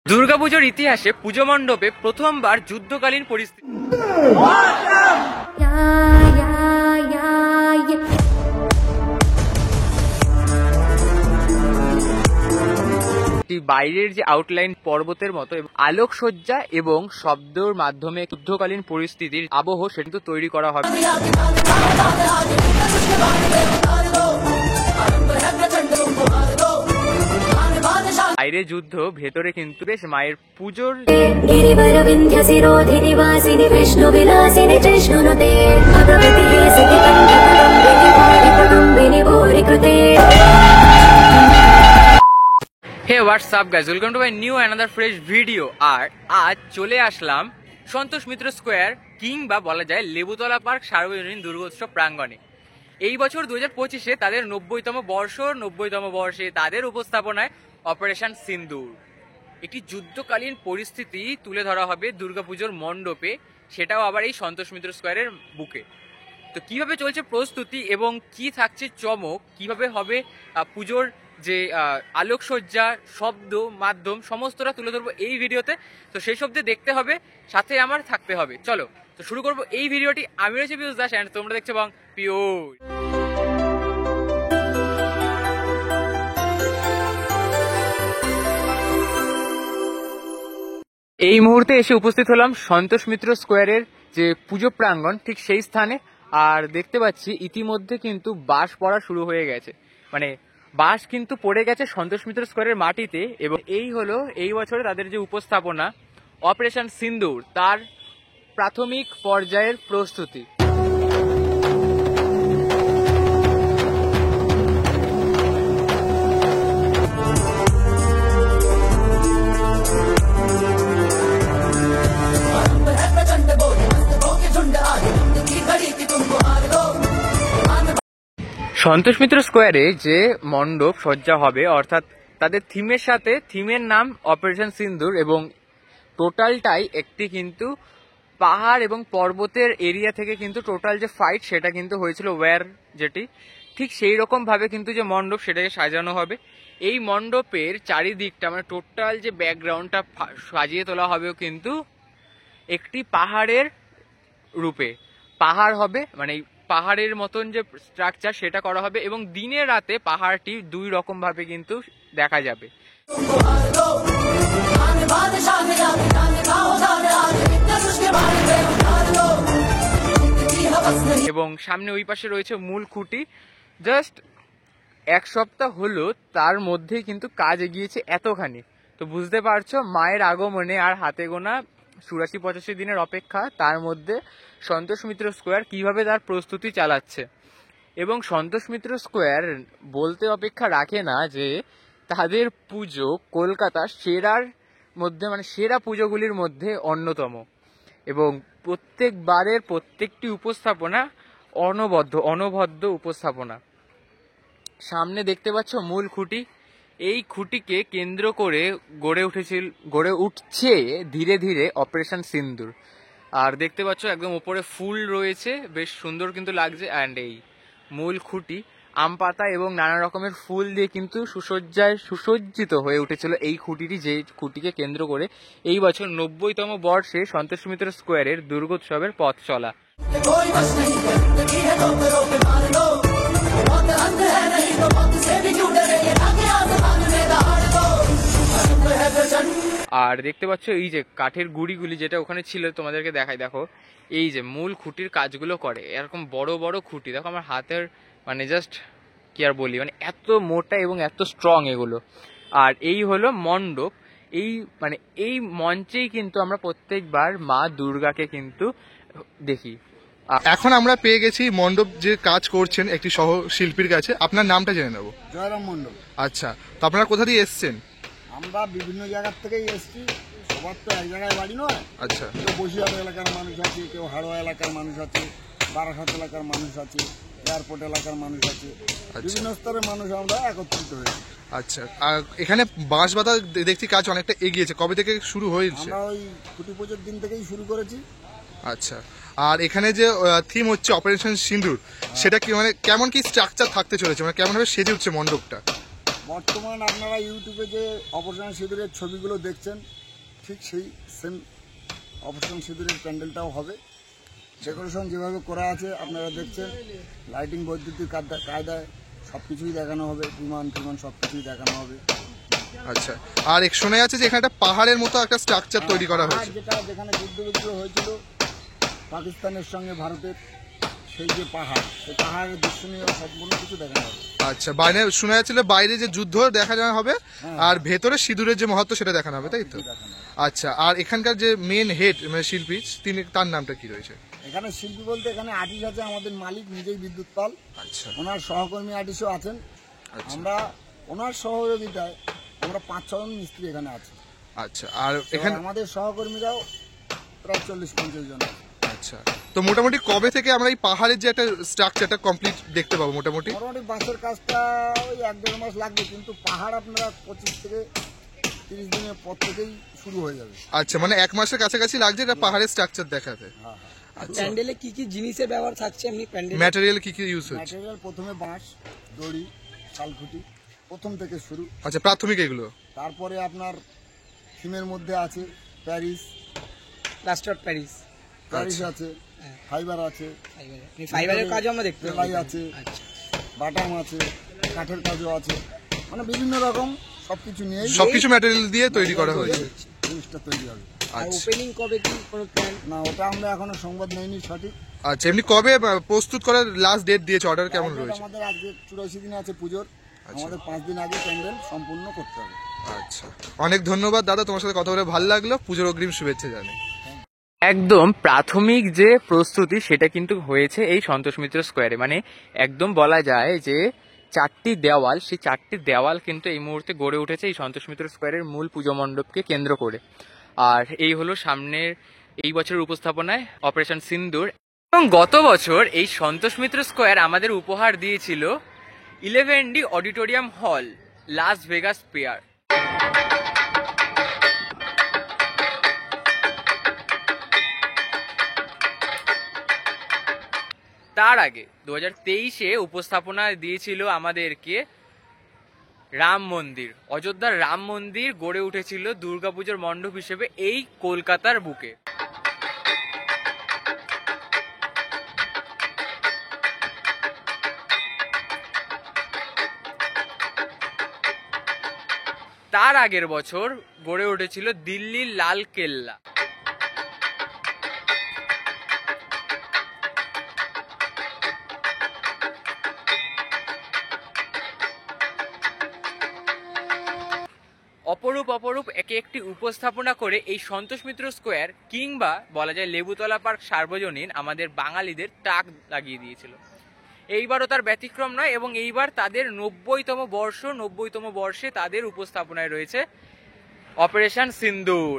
দুর্গাপুজোর ইতিহাসে পুজো মণ্ডপে প্রথমবার যুদ্ধকালীন পরিস্থিতি। বাইরের যে আউটলাইন পর্বতের মতো আলোকসজ্জা এবং শব্দের মাধ্যমে যুদ্ধকালীন পরিস্থিতির আবহ সেটা কিন্তু তৈরি করা হবে। বাইরে যুদ্ধ, ভেতরে কিন্তু বেশ মায়ের পুজোর hey what's up guys, welcome to my new another fresh video. আর আজ চলে আসলাম সন্তোষ মিত্র স্কোয়ার কিংবা বলা যায় লেবুতলা পার্ক সার্বজনীন দুর্গোৎসব প্রাঙ্গণে। এই বছর 2025-এ তাদের 90তম বর্ষে তাদের উপস্থাপনায় অপারেশন সিন্দুর, একটি যুদ্ধকালীন পরিস্থিতি তুলে ধরা হবে দুর্গাপুজোর মণ্ডপে, সেটাও আবার এই সন্তোষ মিত্র স্কোয়ারের বুকে। তো কিভাবে চলছে প্রস্তুতি এবং কি থাকছে চমক, কিভাবে হবে পুজোর যে আলোকসজ্জা, শব্দ মাধ্যম সমস্তটা তুলে ধরবো এই ভিডিওতে। তো সেই শব্দে দেখতে হবে, সাথে আমার থাকতে হবে। চলো তো শুরু করবো এই ভিডিওটি। আমি রয়েছি পিউষ দাস অ্যান্ড তোমরা দেখছো বং পিউষ। এই মুহূর্তে এসে উপস্থিত হলাম সন্তোষ মিত্র স্কোয়ারের যে পুজো প্রাঙ্গণ, ঠিক সেই স্থানে। আর দেখতে পাচ্ছি ইতিমধ্যে কিন্তু বাঁশ পড়া শুরু হয়ে গেছে, মানে বাঁশ কিন্তু পড়ে গেছে সন্তোষ মিত্র স্কোয়ারের মাটিতে। এবং এই হলো এই বছরে তাদের যে উপস্থাপনা অপারেশন সিন্দুর, তার প্রাথমিক পর্যায়ের প্রস্তুতি। সন্তোষ মিত্র স্কোয়ারে যে মণ্ডপ সজ্জা হবে, অর্থাৎ তাদের থিমের সাথে, থিমের নাম অপারেশন সিন্দুর, এবং টোটালটাই একটি কিন্তু পাহাড় এবং পর্বতের এরিয়া থেকে কিন্তু টোটাল যে ফাইট সেটা কিন্তু হয়েছিল ওয়্যার, যেটি ঠিক সেই রকম ভাবে কিন্তু যে মণ্ডপ সেটাকে সাজানো হবে। এই মণ্ডপের চারিদিকটা মানে টোটাল যে ব্যাকগ্রাউন্ডটা সাজিয়ে তোলা হবে কিন্তু একটি পাহাড়ের রূপে। পাহাড় হবে, মানে পাহাড়ের মতন যে স্ট্রাকচার সেটা করা হবে, এবং দিনে রাতে পাহাড়টি দুই রকম ভাবে কিন্তু দেখা যাবে। এবং সামনে ওই পাশে রয়েছে মূল খুঁটি। জাস্ট এক সপ্তাহ হলো, তার মধ্যেই কিন্তু কাজ এগিয়েছে এতখানি। তো বুঝতে পারছো মায়ের আগমনে আর হাতে গোনা 84-85 দিনের অপেক্ষা, তার মধ্যে সন্তোষ মিত্র স্কোয়ার কিভাবে তার প্রস্তুতি চালাচ্ছে। এবং সন্তোষ মিত্র স্কোয়ার বলতে অপেক্ষা রাখে না যে তাদের পুজো কলকাতার সেরার মধ্যে, মানে সেরা পুজোগুলির মধ্যে অন্যতম। এবং প্রত্যেকবারের প্রত্যেকটি উপস্থাপনা অনবদ্য উপস্থাপনা। সামনে দেখতে পাচ্ছ মূল খুঁটি, এই খুঁটিকে কেন্দ্র করে গড়ে উঠছে ধীরে ধীরে অপারেশন সিন্দুর। আর দেখতে পাচ্ছ একদম উপরে ফুল রয়েছে, বেশ সুন্দর কিন্তু লাগছে। অ্যান্ড এই মূল খুঁটি আম পাতা এবং নানা রকমের ফুল দিয়ে কিন্তু সুসজ্জিত হয়ে উঠেছিল এই খুঁটিটি, যে খুঁটিকে কেন্দ্র করে এই বছর 90তম বর্ষে সন্তোষ মিত্র স্কোয়ারের দুর্গোৎসবের পথ চলা। আর দেখতে পাচ্ছ এই যে কাঠের গুড়িগুলি যেটা ওখানে ছিল, তোমাদেরকে দেখাই, দেখো এই যে মূল খুঁটির কাজগুলো করে এরকম বড় বড় খুঁটি। দেখো আমার হাতের, মানে জাস্ট কি আর বলি, মানে এত মোটা এবং এত স্ট্রং এগুলো। আর এই হলো মণ্ডপ, এই মঞ্চেই কিন্তু আমরা প্রত্যেকবার মা দুর্গাকে কিন্তু দেখি। এখন আমরা পেয়ে গেছি মণ্ডপ যে কাজ করছেন একটি সহ শিল্পীর কাছে। আপনার নামটা জেনে নেব। জয়রাম মণ্ডল। আচ্ছা, তো আপনারা কোথা দিয়ে এসছেন? আমরা বিভিন্ন জায়গার থেকেই এসছি, সবার তো এক জায়গায় বাড়ি নয়। আচ্ছা, কেউ বসিরহাট এলাকার মানুষ আছে, কেউ হাড়োয়া এলাকার মানুষ আছে, বারাসাত এলাকার মানুষ আছে, এয়ারপোর্ট এলাকার মানুষ আছে, বিভিন্ন স্তরের মানুষ আমরা একত্রিত হয়েছি। আচ্ছা, আর এখানে বাঁশ বাঁধা দেখছি কাজ অনেকটা এগিয়েছে, কবে থেকে শুরু হয়েছে? আমরা ওই খুঁটি পুজোর দিন থেকেই শুরু করেছি। আচ্ছা, আর এখানে যে থিম হচ্ছে অপারেশন সিন্দুর, সেটা কি মানে কেমন কি স্ট্রাকচার থাকতে চলেছে, মানে কেমন ভাবে সেজে উঠছে মণ্ডপটা? বর্তমান আপনারা ইউটিউবে যে অপারেশন সিঁদুরের ছবিগুলো দেখছেন, ঠিক সেই সেম অপারেশন সিঁদুরের প্যান্ডেলটাও হবে। ডেকোরেশন যেভাবে করা আছে আপনারা দেখছেন, লাইটিং বৈদ্যুতিক কায়দায় সব কিছুই দেখানো হবে, বিমান টিমান সব কিছুই দেখানো হবে। আচ্ছা, আর শোনা যাচ্ছে যে এখানে একটা পাহাড়ের মতো একটা স্ট্রাকচার তৈরি করা আর হয়েছে। যেটা যেখানে যুদ্ধ বিগ্রহ হয়েছিল পাকিস্তানের সঙ্গে ভারতের, সেই যে পাহাড়, সেই পাহাড়ের দর্শনীয় সম্পূর্ণ কিছু দেখানো হবে। আচ্ছা, বাইরে শোনা যাচ্ছিল বাইরে যে যুদ্ধ দেখানো হবে, আর ভেতরে সিঁদুরের যে মহত্ব সেটা দেখানো হবে, তাই তো? দেখানো হবে। আচ্ছা, আর এখানকার যে মেন হেড মানে শিল্পী, তার নামটা কি রয়েছে? এখানে শিল্পী বলতে এখানে আর্টিস্ট আছে আমাদের মালিক নিজেই বিদ্যুৎ পাল, আচ্ছা ওনার সহকর্মী আর্টিস্টও আছেন। আচ্ছা আমরা ওনার সহযোগিতায় আমরা 5-6 জন মিস্ত্রি এখানে আছি। আচ্ছা, আর এখানে এখানে আমাদের সহকর্মীরাও প্রায় 40-50 জন আছে। আচ্ছা, তো মোটামুটি কবে থেকে আমরা এই পাহাড়ের যে একটা স্ট্রাকচারটা কমপ্লিট দেখতে পাবো মোটামুটি? মোটামুটি বাঁশের কাজটা ওই 1-1.5 মাস লাগবে, কিন্তু পাহাড় আপনারা 25 থেকে 30 দিনের পর থেকেই শুরু হয়ে যাবে। আচ্ছা, মানে 1 মাসের কাছাকাছি লাগছে এটা পাহাড়ের স্ট্রাকচার দেখাতে। হ্যাঁ, আচ্ছা, প্যান্ডেলে কি কি জিনিসের ব্যবহার থাকছে এমনি প্যান্ডেল? ম্যাটেরিয়াল কি কি ইউজ হচ্ছে? ম্যাটেরিয়াল প্রথমে বাঁশ, দড়ি, শালখুঁটি প্রথম থেকে শুরু। আচ্ছা, প্রাথমিক এগুলো। তারপরে আপনার থিমের মধ্যে আছে প্যারিস, প্লাস্টার প্যারিস, প্যারিস আছে, হ্যাঁ। ফাইবার আছে, ফাইবারের কাজও আমরা দেখতে পাবো। সেলাই আছে, আচ্ছা, বাটাম আছে, কাঠের কাজও আছে, মানে বিভিন্ন রকম সবকিছু নিয়ে সবকিছু ম্যাটেরিয়াল দিয়ে তৈরি করা হয়েছে। জিনিসটা তৈরি হবে। আর আচ্ছা ওপেনিং কবে কি কোনো প্ল্যান? না, ওটা আমরা এখনো সংবাদ নেইনি সঠিক। আচ্ছা, এমনি কবে প্রস্তুত করার লাস্ট ডেট দিয়েছে? অর্ডার কেমন Target রয়েছে? আমাদের আজকে 84 দিন আছে পুজোর, আমাদের 5 দিন আগে প্যান্ডেল সম্পূর্ণ করতে হবে। আচ্ছা, অনেক ধন্যবাদ দাদা, তোমার সাথে কথা বলে ভালো লাগলো। পুজোর অগ্রিম শুভেচ্ছা জানাই। একদম প্রাথমিক যে প্রস্তুতি সেটা কিন্তু হয়েছে এই সন্তোষ মিত্র স্কোয়ারে, মানে একদম বলা যায় যে 4টি দেওয়াল, সেই 4টি দেওয়াল কিন্তু এই মুহূর্তে গড়ে উঠেছে এই সন্তোষ মিত্র স্কোয়ারের মূল পুজো মণ্ডপকে কেন্দ্র করে। আর এই হলো সামনের এই বছরের উপস্থাপনায় অপারেশন সিন্দুর। এবং গত বছর এই সন্তোষ মিত্র স্কোয়ার আমাদের উপহার দিয়েছিল 11D অডিটোরিয়াম হল, লাস ভেগাস পেয়ার। তার আগে 2023-এ উপস্থাপনা দিয়েছিল আমাদেরকে রাম মন্দির, অযোধ্যার রাম মন্দির গড়ে উঠেছিল দুর্গাপুজোর মণ্ডপ হিসেবে এই কলকাতার বুকে। তার আগের বছর গড়ে উঠেছিল দিল্লির লাল কেল্লা। অপরূপ অপরূপ একে একটি উপস্থাপনা করে এই সন্তোষ মিত্র স্কোয়ার কিংবা বলা যায় লেবুতলা পার্ক সার্বজনীন আমাদের বাঙালিদের টাক লাগিয়ে দিয়েছিল। এইবারও তার ব্যতিক্রম নয়, এবং এইবার তাদের 90তম বর্ষে তাদের উপস্থাপনায় রয়েছে অপারেশন সিন্দুর।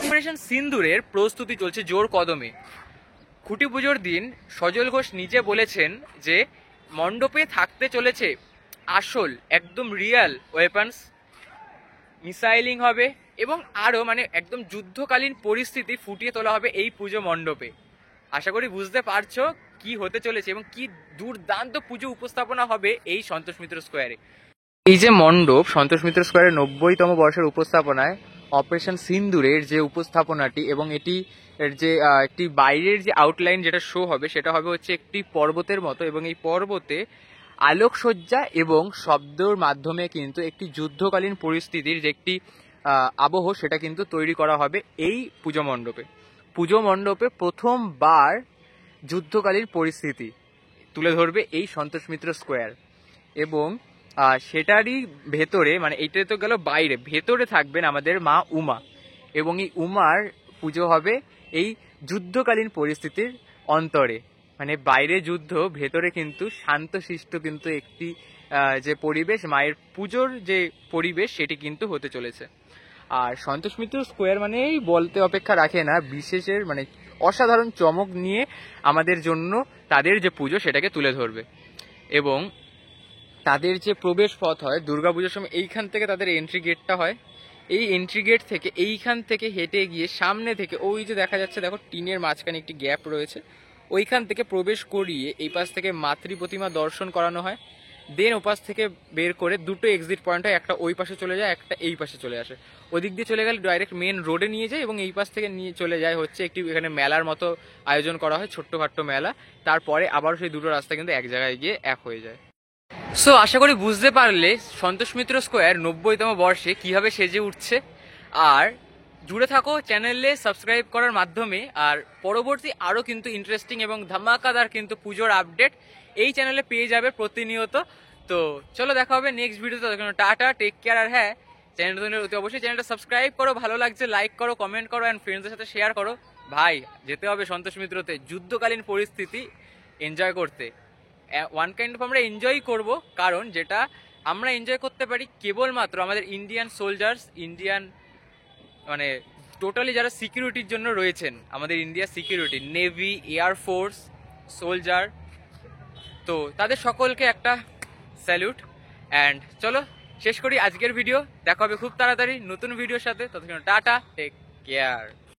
অপারেশন সিন্দুরের প্রস্তুতি চলছে জোর কদমে। খুঁটি পুজোর দিন সজল ঘোষ নিজে বলেছেন যে মণ্ডপে থাকতে চলেছে আসল একদম রিয়াল ওয়েপন্স, মিসাইলিং হবে এবং আরও মানে একদম যুদ্ধকালীন পরিস্থিতি ফুটিয়ে তোলা হবে এই পুজো মণ্ডপে। আশা করি বুঝতে পারছো কি হতে চলেছে এবং কি দুর্দান্ত পুজো উপস্থাপনা হবে এই সন্তোষ মিত্র স্কোয়ারে। এই যে মণ্ডপ সন্তোষ মিত্র স্কোয়ারের 90তম বর্ষের উপস্থাপনায় অপারেশন সিন্দুরের যে উপস্থাপনাটি, এবং এটি যে একটি বাইরের যে আউটলাইন যেটা শো হবে সেটা হবে হচ্ছে একটি পর্বতের মতো, এবং এই পর্বতে আলোকসজ্জা এবং শব্দর মাধ্যমে কিন্তু একটি যুদ্ধকালীন পরিস্থিতির যে একটি আবহ সেটা কিন্তু তৈরি করা হবে এই পুজো মণ্ডপে। পুজো মণ্ডপে প্রথমবার যুদ্ধকালীন পরিস্থিতি তুলে ধরবে এই সন্তোষ মিত্র স্কোয়ার, এবং সেটারই ভেতরে মানে এইটা তো গেল বাইরে, ভেতরে থাকবেন আমাদের মা উমা, এবং এই উমার পুজো হবে এই যুদ্ধকালীন পরিস্থিতির অন্তরে, মানে বাইরে যুদ্ধ, ভেতরে কিন্তু শান্তশিষ্ট কিন্তু একটি যে পরিবেশ, মায়ের পুজোর যে পরিবেশ সেটি কিন্তু হতে চলেছে। আর সন্তোষ মিত্র স্কোয়ার মানেই বলতে অপেক্ষা রাখে না, বিশেষের মানে অসাধারণ চমক নিয়ে আমাদের জন্য তাদের যে পুজো সেটাকে তুলে ধরবে। এবং তাদের যে প্রবেশ পথ হয় দুর্গাপুজোর সময়, এইখান থেকে তাদের এন্ট্রি গেটটা হয়। এই এন্ট্রি গেট থেকে এইখান থেকে হেঁটে গিয়ে সামনে থেকে ওই যে দেখা যাচ্ছে, দেখো টিনের মাঝখানে একটি গ্যাপ রয়েছে, ওইখান থেকে প্রবেশ করিয়ে এই পাশ থেকে মাতৃ প্রতিমা দর্শন করানো হয়। দেন ওপাশ থেকে বের করে দুটো এক্সিট পয়েন্ট হয়, একটা ওই পাশে চলে যায়, একটা এই পাশে চলে আসে। ওদিক দিয়ে চলে গেলে ডাইরেক্ট মেন রোডে নিয়ে যায় এবং এই পাশ থেকে নিয়ে চলে যায় হচ্ছে একটি এখানে মেলার মতো আয়োজন করা হয়, ছোট্টখাট্টো মেলা। তারপরে আবার সেই দুটো রাস্তা কিন্তু এক জায়গায় গিয়ে এক হয়ে যায়। সো আশা করি বুঝতে পারলে সন্তোষ মিত্র স্কোয়ার 90তম বর্ষে কিভাবে সেজে উঠছে। আর জুড়ে থাকো চ্যানেলে সাবস্ক্রাইব করার মাধ্যমে। আর পরবর্তী আরও কিন্তু ইন্টারেস্টিং এবং ধামাকাদার কিন্তু পুজোর আপডেট এই চ্যানেলে পেয়ে যাবে প্রতিনিয়ত। তো চলো দেখা হবে নেক্সট ভিডিওতে। Tata, take care. আর হ্যাঁ, চ্যানেলটা অতি অবশ্যই চ্যানেলটা সাবস্ক্রাইব করো, ভালো লাগছে লাইক করো, কমেন্ট করো অ্যান্ড ফ্রেন্ডসদের সাথে শেয়ার করো। ভাই যেতে হবে সন্তোষ মিত্রতে যুদ্ধকালীন পরিস্থিতি এনজয় করতে। ওয়ান কাইন্ড অফ আমরা এনজয় করব, কারণ যেটা আমরা এনজয় করতে পারি কেবলমাত্র আমাদের ইন্ডিয়ান সোলজার্স, ইন্ডিয়ান মানে টোটালি যারা সিকিউরিটির জন্য রয়েছেন, আমাদের India security, navy, air force, soldier, তো তাদের সকলকে একটা স্যালুট। অ্যান্ড চলো শেষ করি আজকের ভিডিও। দেখা হবে খুব তাড়াতাড়ি নতুন ভিডিওর সাথে। ততক্ষণ টাটা, টেক কেয়ার।